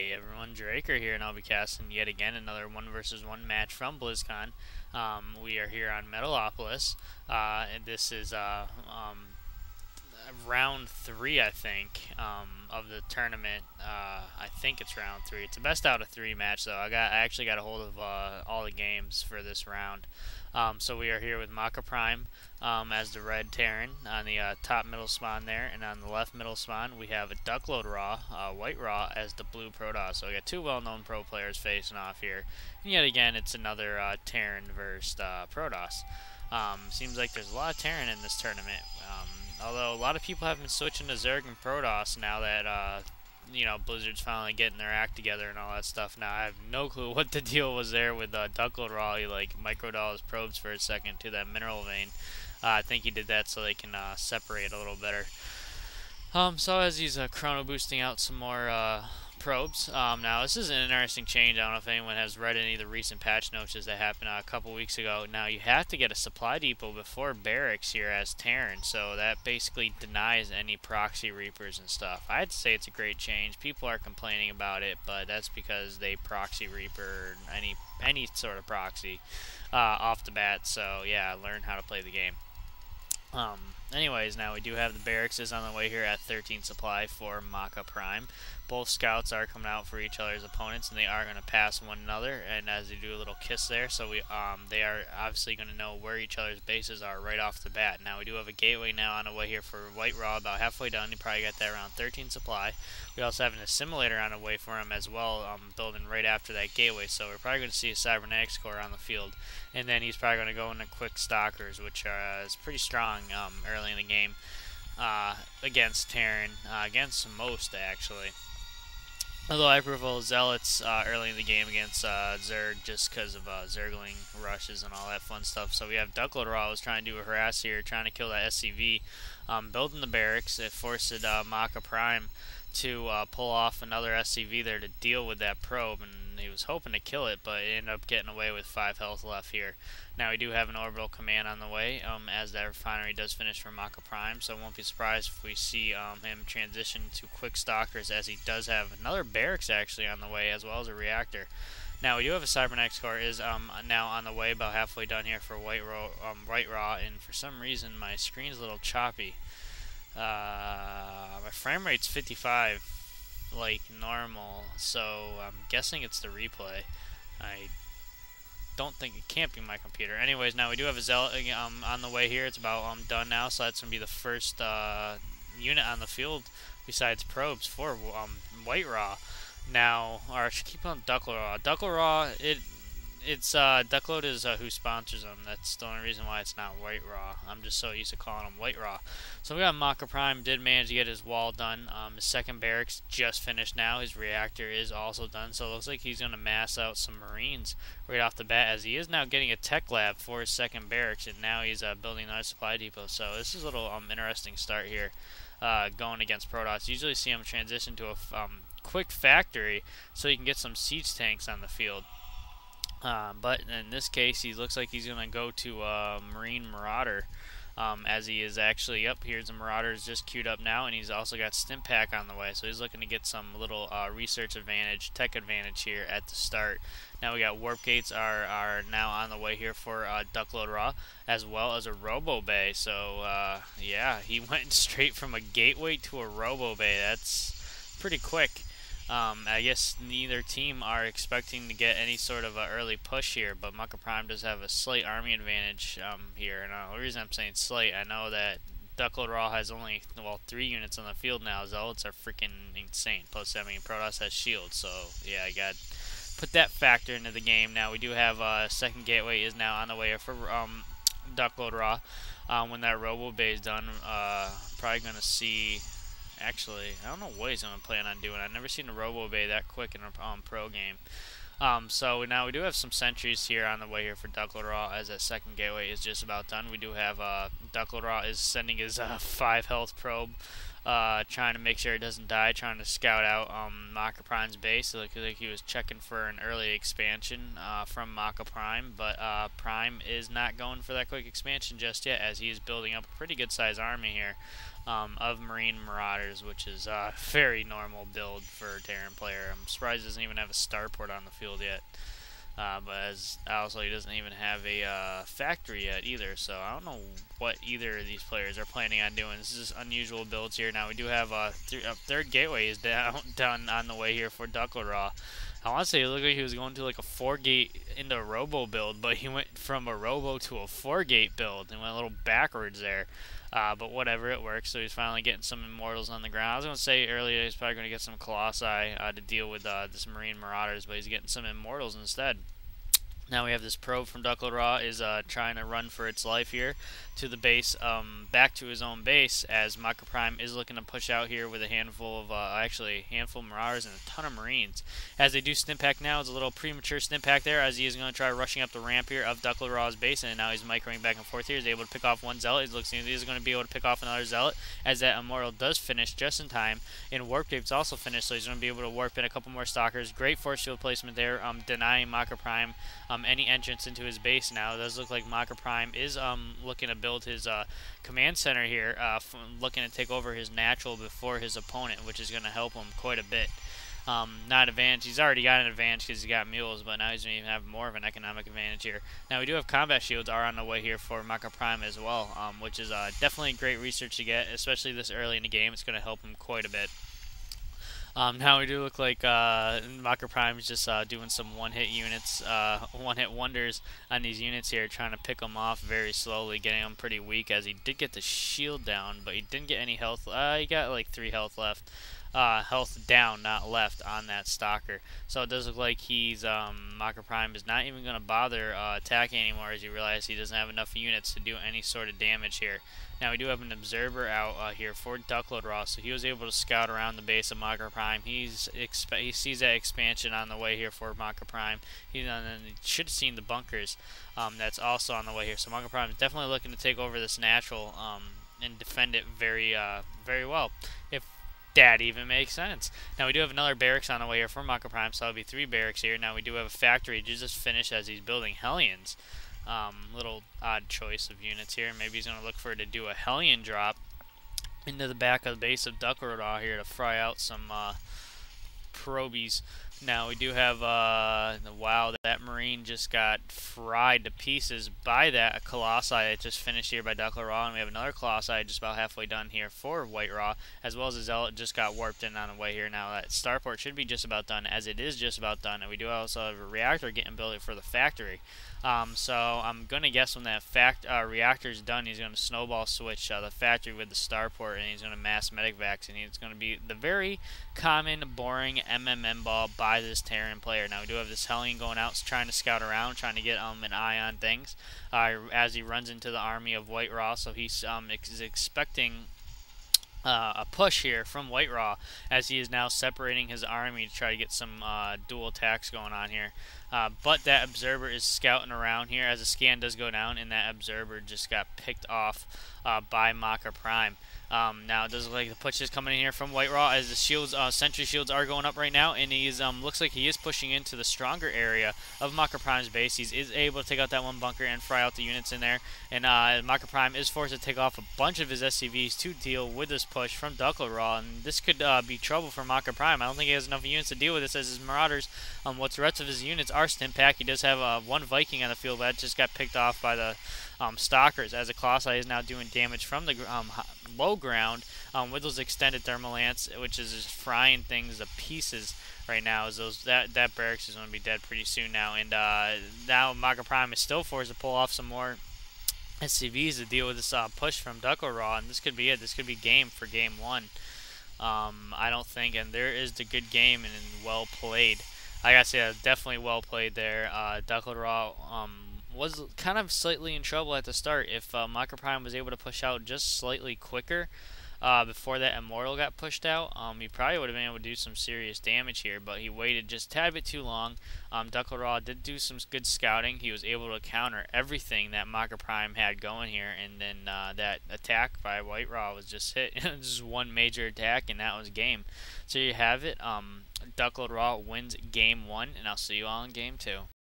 Hey everyone, Draker here, and I'll be casting yet again another 1 vs 1 match from Blizzcon. We are here on Metalopolis, and this is round 3, I think, of the tournament. I think it's round 3. It's a best out of 3 match, though. I actually got a hold of all the games for this round. So we are here with MakaPrime as the red Terran on the top middle spawn there, and on the left middle spawn we have a DuckloadRa, WhiteRa as the blue Protoss. So we got two well-known pro players facing off here, and yet again it's another Terran versus Protoss. Seems like there's a lot of Terran in this tournament, although a lot of people have been switching to Zerg and Protoss now that Blizzard's finally getting their act together and all that stuff. Now I have no clue what the deal was there with DuckloadRa. He like microdoled his probes for a second to that mineral vein. I think he did that so they can separate a little better. So as he's chrono boosting out some more probes. Now this is an interesting change. I don't know if anyone has read any of the recent patch notes that happened a couple weeks ago. Now you have to get a supply depot before barracks here as Terran, so that basically denies any proxy reapers and stuff. I'd say it's a great change. People are complaining about it, but that's because they proxy reaper any sort of proxy off the bat. So yeah, learn how to play the game. Anyways, now we do have the barracks is on the way here at 13 supply for MakaPrime. Both scouts are coming out for each other's opponents, and they are going to pass one another, and as they do a little kiss there, so they are obviously going to know where each other's bases are right off the bat. Now we do have a gateway now on the way here for WhiteRa, about halfway done. You probably got that around 13 supply. We also have an assimilator on the way for him as well, building right after that gateway, so we're probably going to see a cybernetics core on the field, and then he's probably going to go into quick stalkers, which is pretty strong early in the game against Terran, against most actually. Although I prefer Zealots early in the game against Zerg just because of Zergling rushes and all that fun stuff. So we have DuckloadRa was trying to do a harass here, trying to kill that SCV, building the barracks. It forced MakaPrime to pull off another SCV there to deal with that probe, and he was hoping to kill it, but it ended up getting away with 5 health left here. Now we do have an orbital command on the way as that refinery does finish for MakaPrime, so I won't be surprised if we see him transition to quick stalkers, as he does have another barracks actually on the way as well as a reactor. Now we do have a cybernetics core is now on the way, about halfway done here for WhiteRa, and for some reason my screen's a little choppy. My frame rate's 55 like normal, so I'm guessing it's the replay. I don't think it can't be my computer. Anyways, now we do have a Zealot on the way here. It's about done now, so that's gonna be the first unit on the field besides probes for WhiteRa. Now, or I should keep on DuckloadRa. DuckloadRa, Duckload is who sponsors them. That's the only reason why it's not WhiteRa. I'm just so used to calling him WhiteRa. So we got MakaPrime did manage to get his wall done. His second barracks just finished now. His reactor is also done. So it looks like he's going to mass out some Marines right off the bat, as he is now getting a tech lab for his second barracks, and now he's building another supply depot. So this is a little interesting start here going against Protoss. Usually see him transition to a quick factory so you can get some siege tanks on the field. But in this case, he looks like he's going to go to Marine Marauder, as he is actually up here's the Marauders just queued up now, and he's also got Stim Pack on the way, so he's looking to get some little research advantage, tech advantage here at the start. Now we got Warp Gates are now on the way here for DuckloadRa, as well as a Robo Bay. So yeah, he went straight from a gateway to a Robo Bay. That's pretty quick. I guess neither team are expecting to get any sort of early push here, but MakaPrime does have a slight army advantage here. And the reason I'm saying slight, I know that DuckloadRa has only 3 units on the field now. Zealots are freaking insane. Plus, I mean, Protoss has shields, so yeah, I got put that factor into the game. Now we do have second gateway is now on the way for DuckloadRa. When that Robo Bay is done, probably gonna see. Actually, I don't know what he's going to plan on doing. I've never seen a Robo Bay that quick in a pro game. So now we do have some sentries here on the way here for DuckloadRa, as that second gateway is just about done. We do have DuckloadRa is sending his 5 health probe trying to make sure it doesn't die, trying to scout out MakaPrime's base. It looked like he was checking for an early expansion from MakaPrime, but Prime is not going for that quick expansion just yet, as he is building up a pretty good sized army here of Marine Marauders, which is a very normal build for a Terran player. I'm surprised he doesn't even have a starport on the field yet. But as also, he doesn't even have a factory yet either, so I don't know what either of these players are planning on doing. This is just unusual builds here. Now we do have a third gateway is done on the way here for WhiteRa. I want to say it looked like he was going to like a 4-gate into a robo build, but he went from a robo to a 4-gate build and went a little backwards there. But whatever, it works. So he's finally getting some Immortals on the ground. I was going to say earlier he's probably going to get some Colossi to deal with this Marine Marauders, but he's getting some Immortals instead. Now we have this probe from WhiteRa is trying to run for its life here to the base, back to his own base, as MakaPrime is looking to push out here with a handful of, actually a handful of Marauders and a ton of Marines. As they do Stimpak now, it's a little premature Stimpak there, as he is going to try rushing up the ramp here of WhiteRa's base, and now he's microing back and forth here. He's able to pick off one Zealot. He looks like he's going to be able to pick off another Zealot, as that Immortal does finish just in time, and Warp Gate's also finished, so he's going to be able to warp in a couple more Stalkers. Great force field placement there, denying MakaPrime any entrance into his base now. It does look like MakaPrime is looking to build his command center here, looking to take over his natural before his opponent, which is going to help him quite a bit. Not advantage. He's already got an advantage because he's got mules, but now he's going to even have more of an economic advantage here. Now we do have combat shields are on the way here for MakaPrime as well, which is definitely great research to get, especially this early in the game. It's going to help him quite a bit. Now we do look like MakaPrime is just doing some one-hit units, one-hit wonders on these units here, trying to pick them off very slowly, getting them pretty weak, as he did get the shield down, but he didn't get any health. He got like 3 health left. Health down, not left, on that Stalker. So it does look like he's, MakaPrime is not even going to bother attacking anymore, as you realize he doesn't have enough units to do any sort of damage here. Now we do have an observer out here for WhiteRa, so he was able to scout around the base of MakaPrime. He sees that expansion on the way here for MakaPrime. He should have seen the bunkers that's also on the way here. So MakaPrime is definitely looking to take over this natural and defend it very well, if that even makes sense. Now we do have another barracks on the way here for MakaPrime, so that'll be 3 barracks here. Now we do have a factory just finished as he's building Hellions. Little odd choice of units here. Maybe he's going to look for to do a Hellion drop into the back of the base of WhiteRa here to fry out some probies. Now we do have, wow, that Marine just got fried to pieces by that Colossi that just finished here by WhiteRa, and we have another Colossi just about halfway done here for WhiteRa, as well as a Zealot just got warped in on the way here. Now that Starport should be just about done, as it is just about done, and we do also have a reactor getting built for the factory. So I'm going to guess when that reactor is done, he's going to snowball switch the factory with the starport, and he's going to mass medic vax, and it's going to be the very common, boring MMM ball by this Terran player. Now we do have this Hellion going out, trying to scout around, trying to get an eye on things as he runs into the army of WhiteRa. So he's expecting a push here from WhiteRa, as he is now separating his army to try to get some dual attacks going on here. But that observer is scouting around here as the scan does go down, and that observer just got picked off by MakaPrime. Now it does look like the push is coming in here from WhiteRa, as the shields, sentry shields are going up right now, and he's looks like he is pushing into the stronger area of MakaPrime's base. He is able to take out that one bunker and fry out the units in there, and MakaPrime is forced to take off a bunch of his SCVs to deal with this push from WhiteRa, and this could be trouble for MakaPrime. I don't think he has enough units to deal with this, as his Marauders, what's the rest of his units are Stimpak. He does have one Viking on the field, but that just got picked off by the Stalkers, as the Colossi is now doing damage from the low ground with those extended thermal ants, which is just frying things to pieces right now, as that barracks is going to be dead pretty soon now. And now MakaPrime is still forced to pull off some more SCVs to deal with this push from WhiteRa, and this could be it. This could be game for game 1. I don't think, and there is the good game and well played. I gotta say, definitely well played there. WhiteRa was kind of slightly in trouble at the start. If MakaPrime was able to push out just slightly quicker, before that Immortal got pushed out. He probably would have been able to do some serious damage here, but he waited just a tad bit too long. DuckloadRa did do some good scouting. He was able to counter everything that MakaPrime had going here, and then that attack by WhiteRa was just hit. Just one major attack, and that was game. So you have it. DuckloadRa wins game 1, and I'll see you all in game 2.